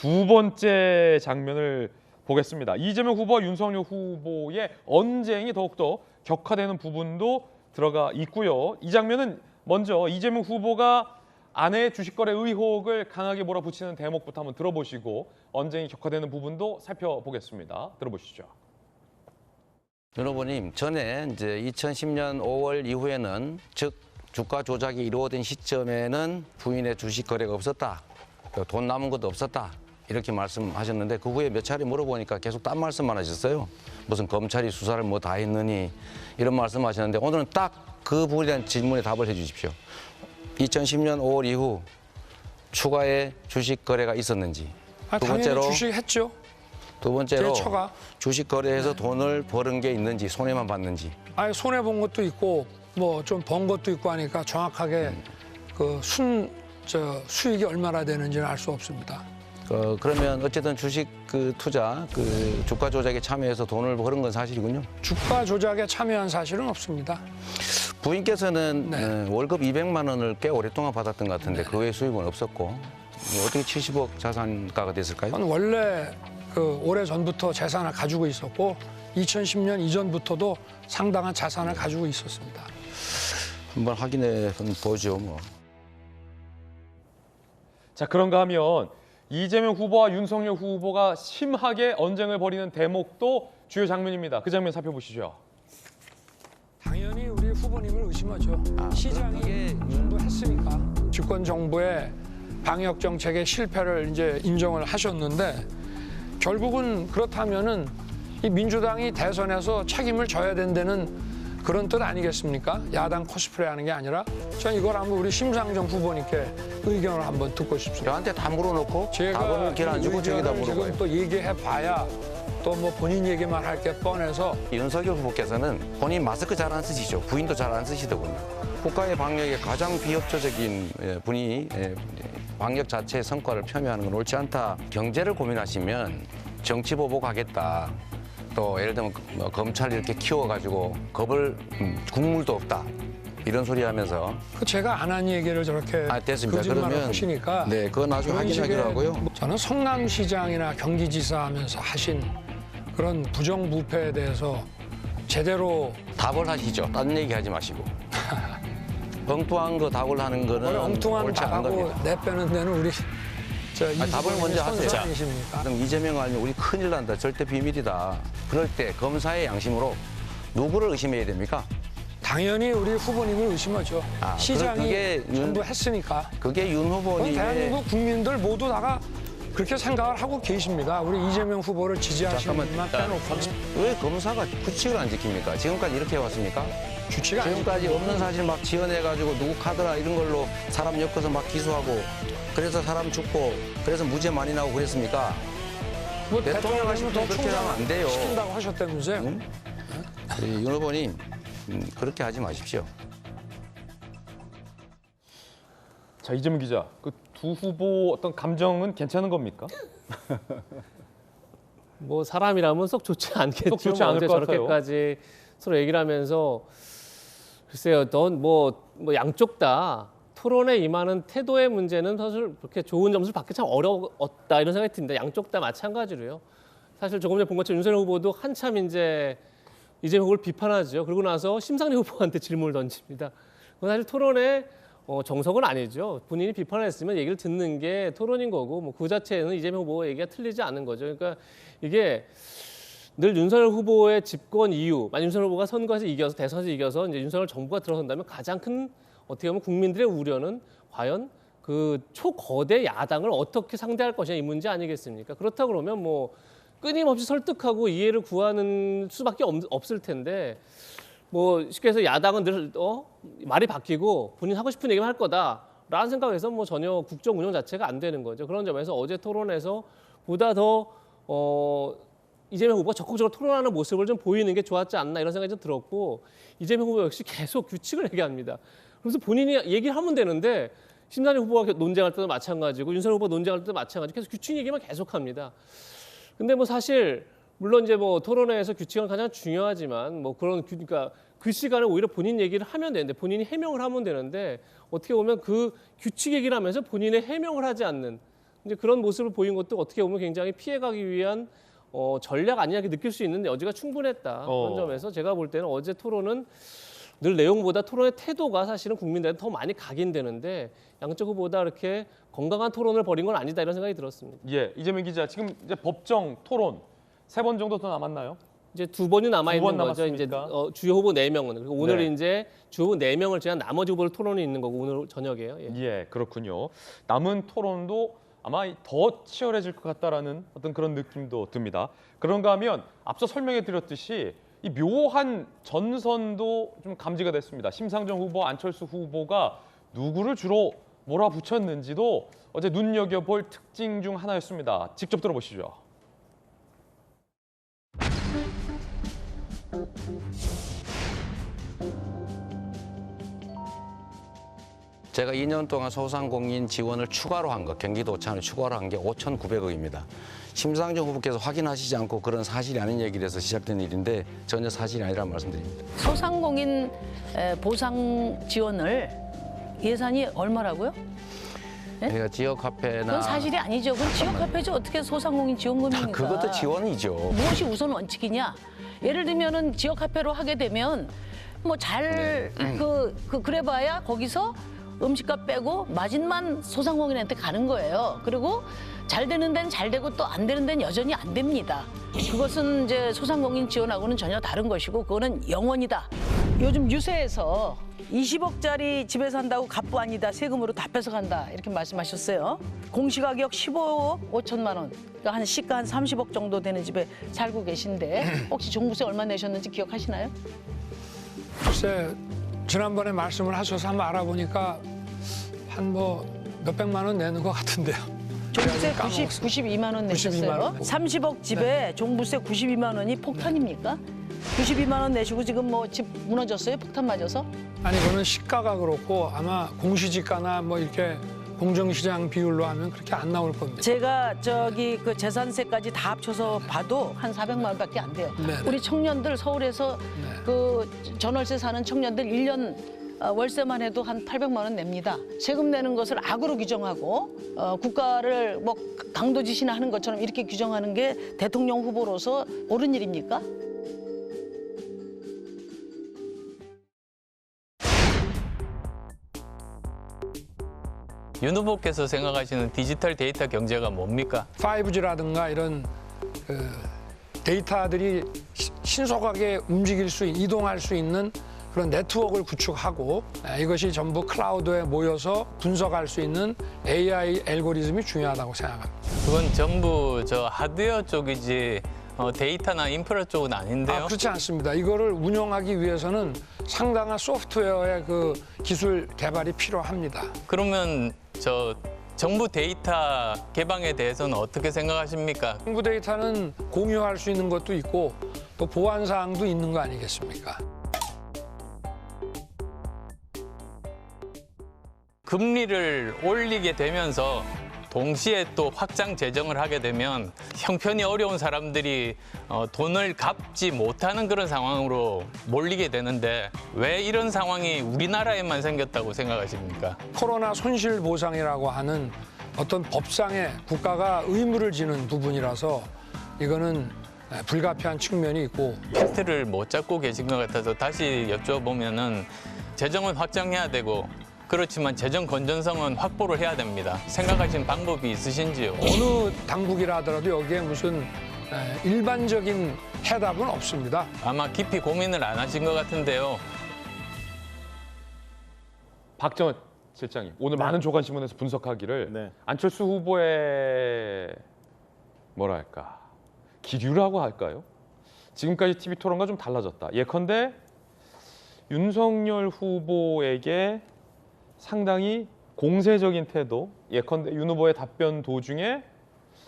두 번째 장면을 보겠습니다. 이재명 후보와 윤석열 후보의 언쟁이 더욱더 격화되는 부분도 들어가 있고요. 이 장면은 먼저 이재명 후보가 아내의 주식 거래 의혹을 강하게 몰아붙이는 대목부터 한번 들어보시고 언쟁이 격화되는 부분도 살펴보겠습니다. 들어보시죠. 윤 후보님, 전에 이제 2010년 5월 이후에는 즉 주가 조작이 이루어진 시점에는 부인의 주식 거래가 없었다. 돈 남은 것도 없었다. 이렇게 말씀하셨는데 그 후에 몇 차례 물어보니까 계속 딴 말씀만 하셨어요. 무슨 검찰이 수사를 뭐 다 했느니 이런 말씀하셨는데 오늘은 딱 그 부분에 대한 질문에 답을 해 주십시오. 2010년 5월 이후 추가의 주식 거래가 있었는지. 두 번째로 주식 했죠. 두 번째로 제 처가. 주식 거래에서 돈을 버는 게 있는지 손해만 봤는지. 아니 손해 본 것도 있고 뭐 좀 번 것도 있고 하니까 정확하게 그 수익이 얼마나 되는지는 알 수 없습니다. 그러면 어쨌든 주식 투자, 주가 조작에 참여해서 돈을 버는 건 사실이군요. 주가 조작에 참여한 사실은 없습니다. 부인께서는 월급 200만 원을 꽤 오랫동안 받았던 것 같은데 그 외에 수익은 없었고 어떻게 70억 자산가가 됐을까요? 원래 오래 전부터 재산을 가지고 있었고 2010년 이전부터도 상당한 자산을 가지고 있었습니다. 한번 확인해 보죠. 뭐. 자, 그런가 하면 이재명 후보와 윤석열 후보가 심하게 언쟁을 벌이는 대목도 주요 장면입니다. 그 장면 살펴보시죠. 당연히 우리 후보님을 의심하죠. 시장이 전부했으니까 집권 정부의 방역 정책의 실패를 이제 인정을 하셨는데 결국은 그렇다면은 이 민주당이 대선에서 책임을 져야 된다는 그런 뜻 아니겠습니까? 야당 코스프레하는 게 아니라 전 이걸 한번 우리 심상정 후보님께 의견을 한번 듣고 싶습니다. 저한테 다 물어놓고 제가 답을 길 안 주고 저기다 물어봐요. 지금 또 얘기해봐야 또 뭐 본인 얘기만 할 게 뻔해서 윤석열 후보께서는 본인 마스크 잘 안 쓰시죠. 부인도 잘 안 쓰시더군요. 국가의 방역에 가장 비협조적인 분이 방역 자체의 성과를 폄훼하는 건 옳지 않다. 경제를 고민하시면 정치 보복하겠다. 또 예를 들면 검찰 이렇게 키워가지고 겁을 국물도 없다. 이런 소리 하면서 제가 안 한 얘기를 저렇게 됐습니다. 거짓말을 그러면 하시니까 네, 그건 나중에 확인하기로 하고요. 저는 성남시장이나 경기지사 하면서 하신 그런 부정부패에 대해서 제대로 답을 하시죠. 딴 얘기 하지 마시고. 엉뚱한 거 답을 하는 거는 엉뚱한 옳지 않은 답하고 겁니다. 내빼는 데는 우리 답을 먼저 하세요. 아니십니까? 그럼 이재명 알면 우리 큰일 난다. 절대 비밀이다. 그럴 때 검사의 양심으로 누구를 의심해야 됩니까? 당연히 우리 후보님을 의심하죠. 시장이 그게 전부 했으니까. 그게 윤 후보님의 대한민국 국민들 모두 다가 그렇게 생각을 하고 계십니다. 우리 이재명 후보를 지지하시는 분만 빼놓고. 왜 검사가 규칙을 안 지킵니까? 지금까지 이렇게 해왔습니까? 규칙이 아니죠. 지금까지 없는 사실 막 지어내가지고 누구 카드라 이런 걸로 사람 엮어서 막 기소하고 그래서 사람 죽고 그래서 무죄 많이 나오고 그랬습니까? 뭐 대통령 하시면 더 그렇게 하면 안 돼요. 시킨다고 하셨다면서요? 우리 윤 후보님 그렇게 하지 마십시오. 자, 이재명 기자, 그 두 후보 어떤 감정은 괜찮은 겁니까? 뭐 사람이라면 썩 좋지 않겠죠. 썩 좋지 않을 것 같아요. 저렇게까지 서로 얘기를 하면서 글쎄요, 넌 뭐 양쪽 다 토론에 임하는 태도의 문제는 사실 그렇게 좋은 점수를 받기 참 어려웠다 이런 생각이 듭니다. 양쪽 다 마찬가지로요. 사실 조금 전에 본 것처럼 윤석열 후보도 한참 이제 이재명 후보를 비판하죠. 그러고 나서 심상정 후보한테 질문을 던집니다. 그건 사실 토론의 정석은 아니죠. 본인이 비판을 했으면 얘기를 듣는 게 토론인 거고 뭐 그 자체는 이재명 후보 얘기가 틀리지 않은 거죠. 그러니까 이게 늘 윤석열 후보의 집권 이유, 만약 윤석열 후보가 선거에서 이겨서 대선에서 이겨서 이제 윤석열 정부가 들어선다면 가장 큰 어떻게 보면 국민들의 우려는 과연 그 초거대 야당을 어떻게 상대할 것이냐 이 문제 아니겠습니까? 그렇다 그러면 뭐 끊임없이 설득하고 이해를 구하는 수밖에 없을 텐데 뭐 쉽게 해서 야당은 늘 말이 바뀌고 본인 하고 싶은 얘기만 할 거다라는 생각에서 뭐 전혀 국정 운영 자체가 안 되는 거죠. 그런 점에서 어제 토론에서 보다 더 이재명 후보가 적극적으로 토론하는 모습을 좀 보이는 게 좋았지 않나 이런 생각이 좀 들었고 이재명 후보 역시 계속 규칙을 얘기합니다. 그래서 본인이 얘기를 하면 되는데 심상정 후보가 논쟁할 때도 마찬가지고 윤석열 후보 논쟁할 때도 마찬가지고 계속 규칙 얘기만 계속합니다. 근데 뭐 사실 물론 이제 뭐 토론회에서 규칙은 가장 중요하지만 뭐 그러니까 그 시간에 오히려 본인 얘기를 하면 되는데 본인이 해명을 하면 되는데 어떻게 보면 그 규칙 얘기를 하면서 본인의 해명을 하지 않는 이제 그런 모습을 보인 것도 어떻게 보면 굉장히 피해가기 위한 전략 아니냐 이렇게 느낄 수 있는데 여지가 충분했다. 그런 점에서 제가 볼 때는 어제 토론은 늘 내용보다 토론의 태도가 사실은 국민들한테 더 많이 각인되는데 양쪽 후보다 이렇게 건강한 토론을 벌인 건 아니다 이런 생각이 들었습니다. 예, 이재명 기자 지금 이제 법정 토론 3번 정도 더 남았나요? 이제 2번이 남아 있는 두번 거죠. 이제 남았습니까? 주요 후보 4명은 그리고 오늘 네. 이제 주요 후보 4명을 제한 나머지 후보를 토론이 있는 거고 오늘 저녁에요. 예. 예, 그렇군요. 남은 토론도 아마 더 치열해질 것 같다라는 어떤 그런 느낌도 듭니다. 그런가 하면 앞서 설명해 드렸듯이 이 묘한 전선도 좀 감지가 됐습니다. 심상정 후보, 안철수 후보가 누구를 주로 몰아붙였는지도 어제 눈여겨볼 특징 중 하나였습니다. 직접 들어보시죠. 제가 2년 동안 소상공인 지원을 추가로 한 거, 경기도청을 추가로 한 게 5,900억입니다. 심상정 후보께서 확인하시지 않고 그런 사실이 아닌 얘기를 해서 시작된 일인데 전혀 사실이 아니라는 말씀드립니다. 소상공인 보상 지원을 예산이 얼마라고요? 그러니까 지역 화폐나 그건 사실이 아니죠. 그건 지역 화폐죠. 어떻게 소상공인 지원금입니까? 그것도 지원이죠. 무엇이 우선 원칙이냐? 예를 들면은 지역 화폐로 하게 되면 뭐 잘 그래봐야 거기서 음식값 빼고 마진만 소상공인한테 가는 거예요. 그리고 잘 되는 데는 잘 되고 또 안 되는 데는 여전히 안 됩니다. 그것은 이제 소상공인 지원하고는 전혀 다른 것이고 그거는 영원이다. 요즘 유세에서 20억짜리 집에 산다고 갑부 아니다. 세금으로 다 뺏어간다. 이렇게 말씀하셨어요. 공시가격 15억 5천만 원. 그러니까 한 시가 한 30억 정도 되는 집에 살고 계신데 혹시 종부세 얼마 내셨는지 기억하시나요? 글쎄 지난번에 말씀을 하셔서 한번 알아보니까 한 뭐 몇백만 원 내는 것 같은데요. 종부세 까먹었어요. 92만 원 92만 내셨어요. 원. 30억 집에 종부세 92만 원이 폭탄입니까? 92만 원 내시고 지금 뭐 집 무너졌어요? 폭탄 맞아서? 아니 그거는 시가가 그렇고 아마 공시지가나 뭐 이렇게 공정시장 비율로 하면 그렇게 안 나올 겁니다. 제가 저기 그 재산세까지 다 합쳐서 봐도 한 400만 원밖에 안 돼요. 네네. 우리 청년들 서울에서 그 전월세 사는 청년들 1년 월세만 해도 한 800만 원 냅니다. 세금 내는 것을 악으로 규정하고 국가를 뭐 강도짓이나 하는 것처럼 이렇게 규정하는 게 대통령 후보로서 옳은 일입니까? 윤 후보께서 생각하시는 디지털 데이터 경제가 뭡니까? 5G라든가 이런 데이터들이 신속하게 움직일 수 이동할 수 있는 그런 네트워크를 구축하고 이것이 전부 클라우드에 모여서 분석할 수 있는 AI 알고리즘이 중요하다고 생각합니다. 그건 전부 저 하드웨어 쪽이지 데이터나 인프라 쪽은 아닌데요. 그렇지 않습니다. 이거를 운영하기 위해서는 상당한 소프트웨어의 그 기술 개발이 필요합니다. 그러면 저 정부 데이터 개방에 대해서는 어떻게 생각하십니까? 정부 데이터는 공유할 수 있는 것도 있고 또 보안 사항도 있는 거 아니겠습니까? 금리를 올리게 되면서 동시에 또 확장 재정을 하게 되면 형편이 어려운 사람들이 돈을 갚지 못하는 그런 상황으로 몰리게 되는데 왜 이런 상황이 우리나라에만 생겼다고 생각하십니까? 코로나 손실 보상이라고 하는 어떤 법상에 국가가 의무를 지는 부분이라서 이거는 불가피한 측면이 있고 팩트를 못 잡고 계신 것 같아서 다시 여쭤보면은 재정은 확장해야 되고 그렇지만 재정 건전성은 확보를 해야 됩니다. 생각하신 방법이 있으신지요? 어느 당국이라 하더라도 여기에 무슨 일반적인 해답은 없습니다. 아마 깊이 고민을 안 하신 것 같은데요. 박정은 실장님, 오늘 많은 조간신문에서 분석하기를 네. 안철수 후보의 뭐랄까 기류라고 할까요? 지금까지 TV 토론과 좀 달라졌다. 예컨대 윤석열 후보에게 상당히 공세적인 태도, 예컨대 윤 후보의 답변 도중에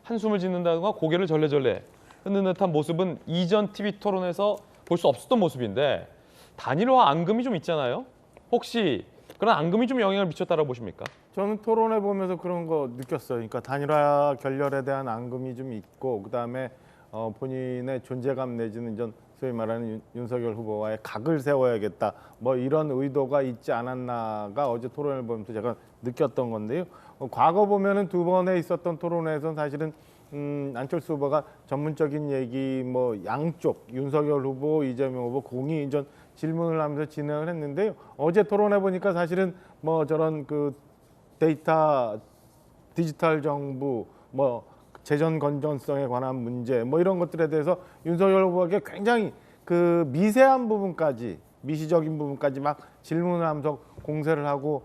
한숨을 짓는다든가 고개를 절레절레 흔드는 듯한 모습은 이전 TV 토론에서 볼 수 없었던 모습인데 단일화 앙금이 좀 있잖아요. 혹시 그런 앙금이 좀 영향을 미쳤다고 보십니까? 저는 토론해 보면서 그런 거 느꼈어요. 그러니까 단일화 결렬에 대한 앙금이 좀 있고 그다음에 본인의 존재감 내지는 이제 소위 말하는 윤석열 후보와의 각을 세워야겠다. 뭐 이런 의도가 있지 않았나가 어제 토론을 보면서 제가 느꼈던 건데요. 과거 보면은 두 번에 있었던 토론회에서는 사실은 안철수 후보가 전문적인 얘기 뭐 양쪽 윤석열 후보, 이재명 후보 공이 전 질문을 하면서 진행을 했는데요. 어제 토론해 보니까 사실은 뭐 저런 그 데이터 디지털 정부 뭐 재정 건전성에 관한 문제 뭐 이런 것들에 대해서 윤석열 후보에게 굉장히 그 미세한 부분까지 미시적인 부분까지 막 질문을 하면서 공세를 하고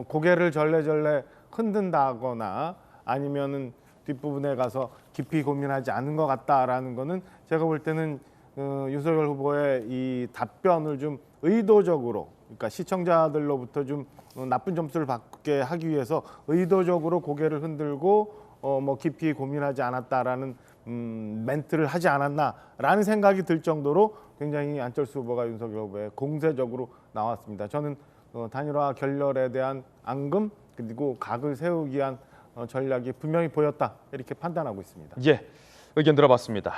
고개를 절레절레 흔든다거나 아니면은 뒷부분에 가서 깊이 고민하지 않은 것 같다라는 거는 제가 볼 때는 윤석열 후보의 이 답변을 좀 의도적으로 그러니까 시청자들로부터 좀 나쁜 점수를 받게 하기 위해서 의도적으로 고개를 흔들고 뭐 깊이 고민하지 않았다라는 멘트를 하지 않았나라는 생각이 들 정도로 굉장히 안철수 후보가 윤석열 후보에 공세적으로 나왔습니다. 저는 단일화 결렬에 대한 앙금 그리고 각을 세우기 위한 전략이 분명히 보였다 이렇게 판단하고 있습니다. 예, 의견 들어봤습니다.